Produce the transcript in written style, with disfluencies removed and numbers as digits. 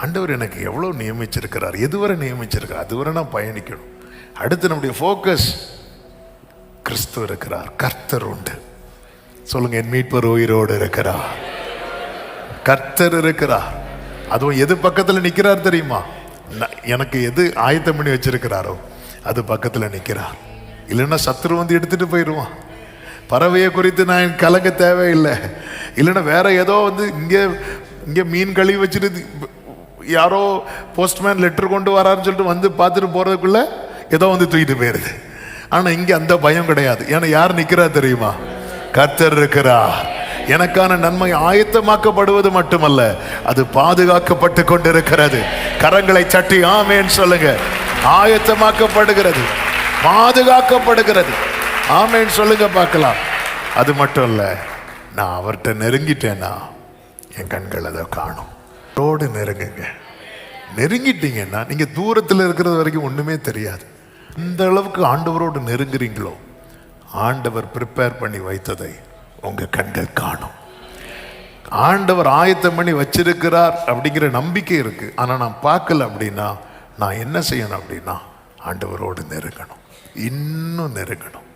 ஆண்டவர் எனக்கு எவ்வளோ நியமிச்சிருக்கிறார், எதுவரை நியமிச்சிருக்கிறார், அதுவரை நான் பயணிக்கணும். அடுத்து நம்முடைய ஃபோக்கஸ் கிறிஸ்து இருக்கிறார், கர்த்தர் உண்டு. சொல்லுங்க, என் மீட்பர் உயிரோடு இருக்கிறார், கர்த்தர் இருக்கிறார். அதுவும் எது பக்கத்தில் நிற்கிறார் தெரியுமா? எனக்கு எது ஆயத்தம் பண்ணி வச்சிருக்கிறாரோ அது பக்கத்தில் நிற்கிறார். இல்லைன்னா சத்துரு வந்து எடுத்துட்டு போயிடுவான். பறவையை குறித்து நான் கலங்க தேவையில்லை. இல்லைன்னா வேற ஏதோ வந்து இங்கே மீன் கழுவி வச்சுட்டு யாரோ போஸ்ட்மேன் லெட்டர் கொண்டு வராருன்னு சொல்லிட்டு வந்து பார்த்துட்டு போறதுக்குள்ள ஏதோ வந்து தூக்கிட்டு போயிருது. ஆனால் இங்கே அந்த பயம் கிடையாது. ஏன்னா யார் நிற்கிறா தெரியுமா? கர்த்தர் இருக்கிறார். எனக்கான நன்மை ஆயத்தமாக்கப்படுவது மட்டுமல்ல, அது பாதுகாக்கப்பட்டு கொண்டிருக்கிறது. கரங்களை சட்டி ஆமேன்னு சொல்லுங்க. ஆயத்தமாக்கப்படுகிறது, பாதுகாக்கப்படுகிறது. ஆமேன்னு சொல்லுங்க பார்க்கலாம். அது மட்டும் இல்ல, நான் அவர்கிட்ட நெருங்கிட்டேன்னா என் கண்கள் அதை காணும். ரோடு நெருங்குங்க. நெருங்கிட்டீங்கன்னா நீங்க தூரத்தில் இருக்கிறது வரைக்கும் ஒண்ணுமே தெரியாது. இந்த அளவுக்கு ஆண்டவரோடு நெருங்குறீங்களோ, ஆண்டவர் ப்ரிப்பேர் பண்ணி வைத்ததை உங்க கண்கள் காணும். ஆண்டவர் ஆயத்தம் பண்ணி வச்சிருக்கிறார் அப்படிங்கிற நம்பிக்கை இருக்கு. ஆனா நான் பார்க்கல அப்படின்னா நான் என்ன செய்யணும் அப்படின்னா ஆண்டவரோடு நெருங்கணும், இன்னும் நெருங்கணும்.